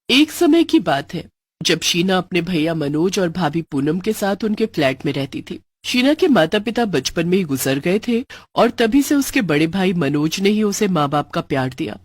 एक समय की बात है जब शीना अपने भैया मनोज और भाभी पूनम के साथ उनके फ्लैट में रहती थी। शीना के माता पिता बचपन में ही गुजर गए थे और तभी से उसके बड़े भाई मनोज ने ही उसे माँ बाप का प्यार दिया।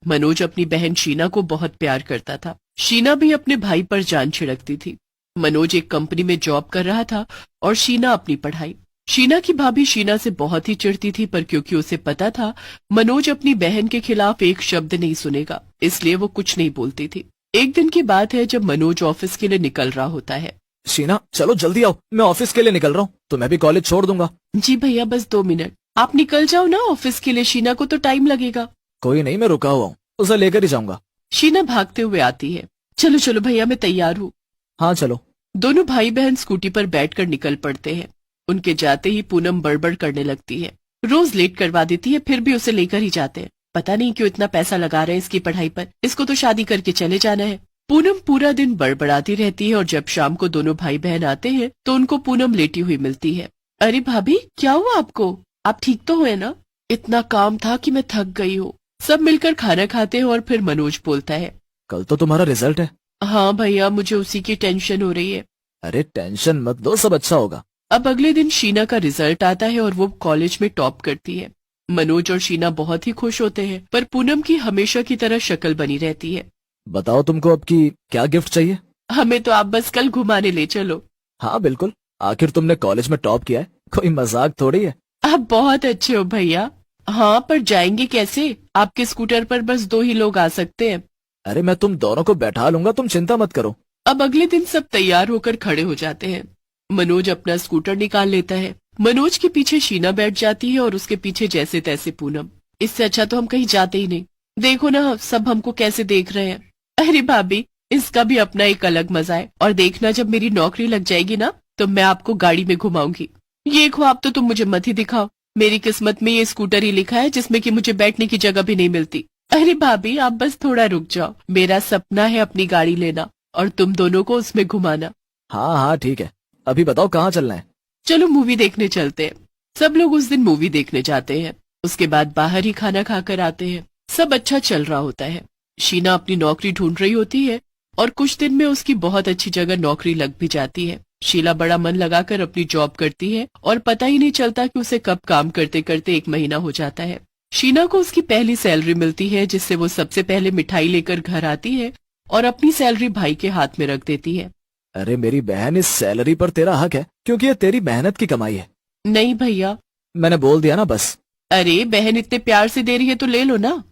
मनोज अपनी बहन शीना को बहुत प्यार करता था। शीना भी अपने भाई पर जान छिड़कती थी। मनोज एक कंपनी में जॉब कर रहा था और शीना अपनी पढ़ाई। शीना की भाभी शीना से बहुत ही चिढ़ती थी, पर क्योंकि उसे पता था मनोज अपनी बहन के खिलाफ एक शब्द नहीं सुनेगा, इसलिए वो कुछ नहीं बोलती थी। एक दिन की बात है जब मनोज ऑफिस के लिए निकल रहा होता है। शीना चलो जल्दी आओ, मैं ऑफिस के लिए निकल रहा हूँ, तो मैं भी कॉलेज छोड़ दूंगा। जी भैया, बस 2 मिनट। आप निकल जाओ ना ऑफिस के लिए, शीना को तो टाइम लगेगा। कोई नहीं, मैं रुका हुआ हूँ, उसे लेकर ही जाऊंगा। शीना भागते हुए आती है। चलो चलो भैया, मैं तैयार हूँ। हाँ चलो। दोनों भाई बहन स्कूटी पर बैठकर निकल पड़ते हैं। उनके जाते ही पूनम बड़बड़ करने लगती है। रोज लेट करवा देती है, फिर भी उसे लेकर ही जाते हैं। पता नहीं क्यों इतना पैसा लगा रहे हैं इसकी पढ़ाई पर, इसको तो शादी करके चले जाना है। पूनम पूरा दिन बड़बड़ाती रहती है और जब शाम को दोनों भाई बहन आते हैं तो उनको पूनम लेटी हुई मिलती है। अरे भाभी, क्या हुआ आपको? आप ठीक तो हुए ना? इतना काम था कि मैं थक गई हूँ। सब मिलकर खाना खाते हैं और फिर मनोज बोलता है, कल तो तुम्हारा रिजल्ट है। हाँ भैया, मुझे उसी की टेंशन हो रही है। अरे टेंशन मत लो, सब अच्छा होगा। अब अगले दिन शीना का रिजल्ट आता है और वो कॉलेज में टॉप करती है। मनोज और शीना बहुत ही खुश होते हैं, पर पूनम की हमेशा की तरह शक्ल बनी रहती है। बताओ तुमको अब की क्या गिफ्ट चाहिए? हमें तो आप बस कल घुमाने ले चलो। हाँ बिल्कुल, आखिर तुमने कॉलेज में टॉप किया है, कोई मजाक थोड़ी है। आप बहुत अच्छे हो भैया। हाँ, पर जाएंगे कैसे? आपके स्कूटर पर बस 2 ही लोग आ सकते हैं। अरे मैं तुम दोनों को बैठा लूंगा, तुम चिंता मत करो। अब अगले दिन सब तैयार होकर खड़े हो जाते हैं। मनोज अपना स्कूटर निकाल लेता है। मनोज के पीछे शीना बैठ जाती है और उसके पीछे जैसे तैसे पूनम। इससे अच्छा तो हम कहीं जाते ही नहीं। देखो ना, सब हमको कैसे देख रहे हैं। अरे भाभी, इसका भी अपना एक अलग मजा है। और देखना, जब मेरी नौकरी लग जाएगी ना, तो मैं आपको गाड़ी में घुमाऊंगी। ये ख्वाब तो तुम मुझे मत ही दिखाओ। मेरी किस्मत में ये स्कूटर ही लिखा है जिसमें कि मुझे बैठने की जगह भी नहीं मिलती। अरे भाभी, आप बस थोड़ा रुक जाओ। मेरा सपना है अपनी गाड़ी लेना और तुम दोनों को उसमें घुमाना। हाँ हाँ ठीक है, अभी बताओ कहाँ चलना है? चलो मूवी देखने चलते हैं। सब लोग उस दिन मूवी देखने जाते हैं। उसके बाद बाहर ही खाना खाकर आते हैं। सब अच्छा चल रहा होता है। शीना अपनी नौकरी ढूंढ रही होती है और कुछ दिन में उसकी बहुत अच्छी जगह नौकरी लग भी जाती है। शीला बड़ा मन लगाकर अपनी जॉब करती है और पता ही नहीं चलता कि उसे कब काम करते करते 1 महीना हो जाता है। शीना को उसकी पहली सैलरी मिलती है, जिससे वो सबसे पहले मिठाई लेकर घर आती है और अपनी सैलरी भाई के हाथ में रख देती है। अरे मेरी बहन, इस सैलरी पर तेरा हक है, क्योंकि ये तेरी मेहनत की कमाई है। नहीं भैया। मैंने बोल दिया ना, बस। अरे बहन इतने प्यार से दे रही है तो ले लो ना।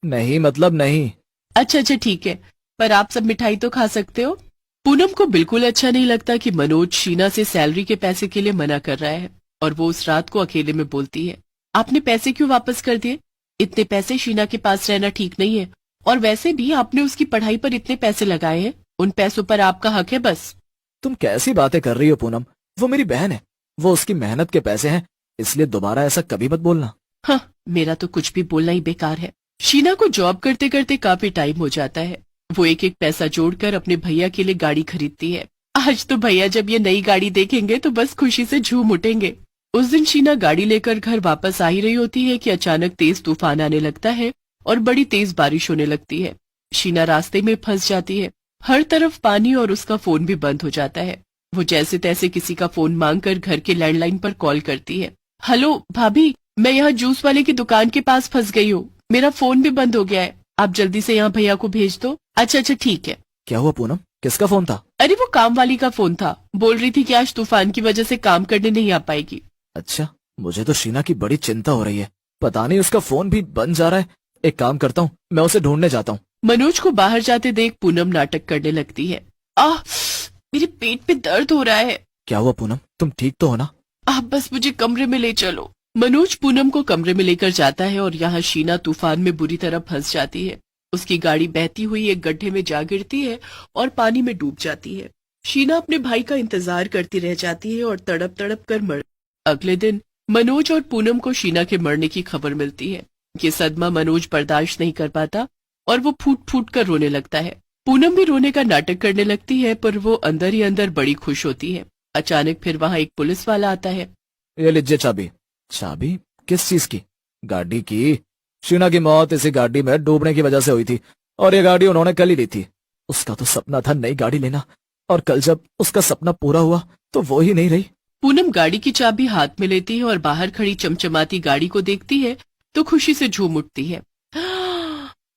नहीं मतलब नहीं। अच्छा अच्छा ठीक है, पर आप सब मिठाई तो खा सकते हो। पूनम को बिल्कुल अच्छा नहीं लगता कि मनोज शीना से सैलरी के पैसे के लिए मना कर रहा है और वो उस रात को अकेले में बोलती है, आपने पैसे क्यों वापस कर दिए? इतने पैसे शीना के पास रहना ठीक नहीं है। और वैसे भी आपने उसकी पढ़ाई पर इतने पैसे लगाए हैं, उन पैसों पर आपका हक है बस। तुम कैसी बातें कर रही हो पूनम, वो मेरी बहन है, वो उसकी मेहनत के पैसे हैं, इसलिए दोबारा ऐसा कभी मत बोलना। हाँ, मेरा तो कुछ भी बोलना ही बेकार है। शीना को जॉब करते करते काफी टाइम हो जाता है। वो एक एक पैसा जोड़कर अपने भैया के लिए गाड़ी खरीदती है। आज तो भैया जब ये नई गाड़ी देखेंगे तो बस खुशी से झूम उठेंगे। उस दिन शीना गाड़ी लेकर घर वापस आ ही रही होती है कि अचानक तेज तूफान आने लगता है और बड़ी तेज बारिश होने लगती है। शीना रास्ते में फंस जाती है। हर तरफ पानी और उसका फोन भी बंद हो जाता है। वो जैसे तैसे किसी का फोन मांगकर घर के लैंडलाइन पर कॉल करती है। हेलो भाभी, मैं यहाँ जूस वाले की दुकान के पास फंस गई हूँ। मेरा फोन भी बंद हो गया है, आप जल्दी से यहाँ भैया को भेज दो। अच्छा अच्छा ठीक है। क्या हुआ पूनम, किसका फोन था? अरे वो काम वाली का फोन था, बोल रही थी कि आज तूफान की वजह से काम करने नहीं आ पाएगी। अच्छा, मुझे तो शीना की बड़ी चिंता हो रही है, पता नहीं उसका फोन भी बंद जा रहा है। एक काम करता हूँ, मैं उसे ढूंढने जाता हूँ। मनोज को बाहर जाते देख पूनम नाटक करने लगती है। मेरे पेट पे दर्द हो रहा है। क्या हुआ पूनम, तुम ठीक तो हो ना? आप बस मुझे कमरे में ले चलो। मनोज पूनम को कमरे में लेकर जाता है और यहाँ शीना तूफान में बुरी तरह फंस जाती है। उसकी गाड़ी बहती हुई एक गड्ढे में जा गिरती है और पानी में डूब जाती है। शीना अपने भाई का इंतजार करती रह जाती है और तड़प तड़प कर मर। अगले दिन मनोज और पूनम को शीना के मरने की खबर मिलती है। ये सदमा मनोज बर्दाश्त नहीं कर पाता और वो फूट फूट कर रोने लगता है। पूनम भी रोने का नाटक करने लगती है, पर वो अंदर ही अंदर बड़ी खुश होती है। अचानक फिर वहाँ एक पुलिस वाला आता है। ये लीजिए चाबी। चाबी? किस चीज की? गाड़ी की। शीना की मौत इसी गाड़ी में डूबने की वजह से हुई थी और ये गाड़ी उन्होंने कल ही ली थी। उसका तो सपना था नई गाड़ी लेना, और कल जब उसका सपना पूरा हुआ तो वो ही नहीं रही। पूनम गाड़ी की चाबी हाथ में लेती है और बाहर खड़ी चमचमाती गाड़ी को देखती है तो खुशी से झूम उठती है।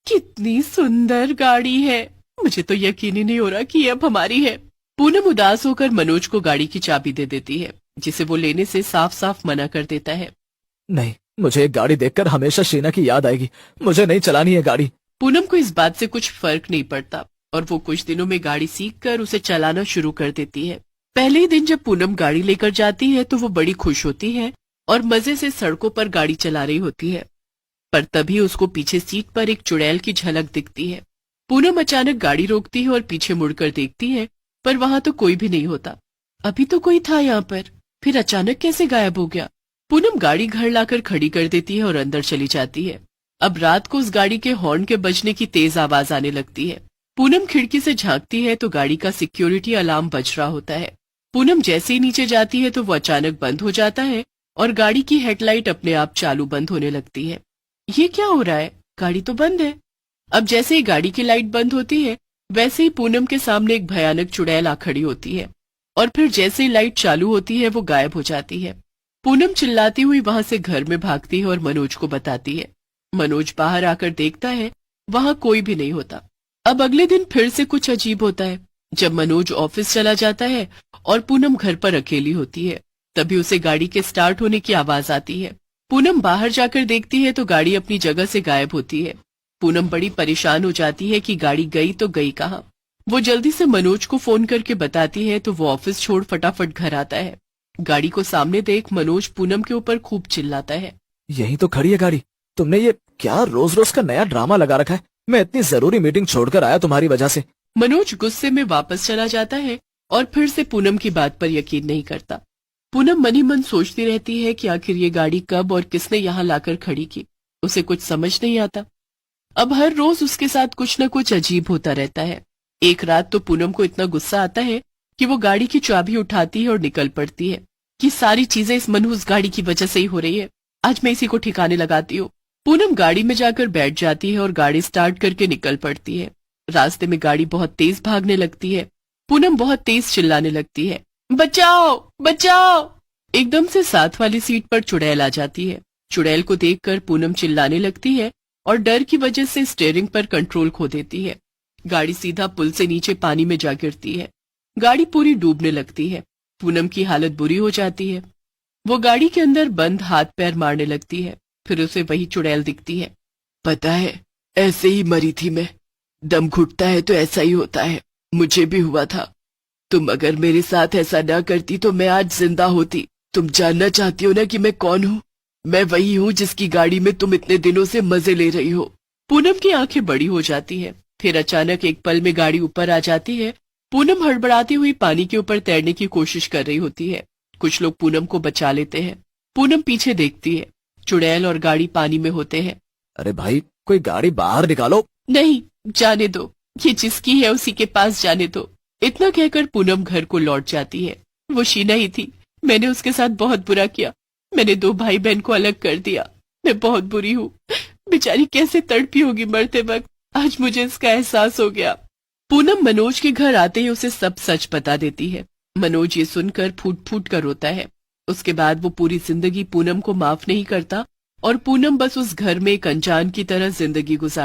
कितनी सुंदर गाड़ी है, मुझे तो यकीन ही नहीं हो रहा कि ये अब हमारी है। पूनम उदास होकर मनोज को गाड़ी की चाबी दे देती है, जिसे वो लेने से साफ साफ मना कर देता है। नहीं, मुझे एक गाड़ी देखकर हमेशा शीना की याद आएगी, मुझे नहीं चलानी है गाड़ी। पूनम को इस बात से कुछ फर्क नहीं पड़ता और वो कुछ दिनों में गाड़ी सीखकर उसे चलाना शुरू कर देती है। पहले ही दिन जब पूनम गाड़ी लेकर जाती है तो वो बड़ी खुश होती है और मजे से सड़कों पर गाड़ी चला रही होती है, पर तभी उसको पीछे सीट पर एक चुड़ैल की झलक दिखती है। पूनम अचानक गाड़ी रोकती है और पीछे मुड़कर देखती है, पर वहां तो कोई भी नहीं होता। अभी तो कोई था यहाँ पर, फिर अचानक कैसे गायब हो गया? पूनम गाड़ी घर लाकर खड़ी कर देती है और अंदर चली जाती है। अब रात को उस गाड़ी के हॉर्न के बजने की तेज आवाज आने लगती है। पूनम खिड़की से झांकती है तो गाड़ी का सिक्योरिटी अलार्म बज रहा होता है। पूनम जैसे ही नीचे जाती है तो वो अचानक बंद हो जाता है और गाड़ी की हेडलाइट अपने आप चालू बंद होने लगती है। ये क्या हो रहा है? गाड़ी तो बंद है। अब जैसे ही गाड़ी की लाइट बंद होती है वैसे ही पूनम के सामने एक भयानक चुड़ैल आ खड़ी होती है और फिर जैसे ही लाइट चालू होती है वो गायब हो जाती है। पूनम चिल्लाती हुई वहां से घर में भागती है और मनोज को बताती है। मनोज बाहर आकर देखता है, वहां कोई भी नहीं होता। अब अगले दिन फिर से कुछ अजीब होता है। जब मनोज ऑफिस चला जाता है और पूनम घर पर अकेली होती है, तभी उसे गाड़ी के स्टार्ट होने की आवाज आती है। पूनम बाहर जाकर देखती है तो गाड़ी अपनी जगह से गायब होती है। पूनम बड़ी परेशान हो जाती है कि गाड़ी गई तो गई कहाँ। वो जल्दी से मनोज को फोन करके बताती है तो वो ऑफिस छोड़ फटाफट घर आता है। गाड़ी को सामने देख मनोज पूनम के ऊपर खूब चिल्लाता है। यही तो खड़ी है गाड़ी, तुमने ये क्या रोज रोज का नया ड्रामा लगा रखा है? मैं इतनी जरूरी मीटिंग छोड़कर आया तुम्हारी वजह से। मनोज गुस्से में वापस चला जाता है और फिर से पूनम की बात पर यकीन नहीं करता। पूनम मन ही मन सोचती रहती है कि आखिर ये गाड़ी कब और किसने यहाँ लाकर खड़ी की। उसे कुछ समझ नहीं आता। अब हर रोज उसके साथ कुछ न कुछ अजीब होता रहता है। एक रात तो पूनम को इतना गुस्सा आता है कि वो गाड़ी की चाबी उठाती है और निकल पड़ती है। ये सारी चीजें इस मनहूस गाड़ी की वजह से ही हो रही है, आज मैं इसी को ठिकाने लगाती हूँ। पूनम गाड़ी में जाकर बैठ जाती है और गाड़ी स्टार्ट करके निकल पड़ती है। रास्ते में गाड़ी बहुत तेज भागने लगती है। पूनम बहुत तेज चिल्लाने लगती है, बचाओ बचाओ। एकदम से साथ वाली सीट पर चुड़ैल आ जाती है। चुड़ैल को देखकर पूनम चिल्लाने लगती है और डर की वजह से स्टीयरिंग पर कंट्रोल खो देती है। गाड़ी सीधा पुल से नीचे पानी में जा गिरती है। गाड़ी पूरी डूबने लगती है। पूनम की हालत बुरी हो जाती है। वो गाड़ी के अंदर बंद हाथ पैर मारने लगती है। फिर उसे वही चुड़ैल दिखती है। पता है, ऐसे ही मरी थी मैं। दम घुटता है तो ऐसा ही होता है, मुझे भी हुआ था। तुम अगर मेरे साथ ऐसा ना करती तो मैं आज जिंदा होती। तुम जानना चाहती हो ना कि मैं कौन हूँ? मैं वही हूँ जिसकी गाड़ी में तुम इतने दिनों से मजे ले रही हो। पूनम की आंखें बड़ी हो जाती हैं। फिर अचानक एक पल में गाड़ी ऊपर आ जाती है। पूनम हड़बड़ाती हुई पानी के ऊपर तैरने की कोशिश कर रही होती है। कुछ लोग पूनम को बचा लेते हैं। पूनम पीछे देखती है, चुड़ैल और गाड़ी पानी में होते हैं। अरे भाई, कोई गाड़ी बाहर निकालो। नहीं, जाने दो, ये जिसकी है उसी के पास जाने दो। इतना कहकर पूनम घर को लौट जाती है। वो शीना ही थी। मैंने उसके साथ बहुत बुरा किया। मैंने 2 भाई बहन को अलग कर दिया। मैं बहुत बुरी हूँ। बेचारी कैसे तड़पी होगी मरते वक्त। आज मुझे इसका एहसास हो गया। पूनम मनोज के घर आते ही उसे सब सच बता देती है। मनोज ये सुनकर फूट फूट कर रोता है। उसके बाद वो पूरी जिंदगी पूनम को माफ नहीं करता और पूनम बस उस घर में एक अनजान की तरह जिंदगी गुजार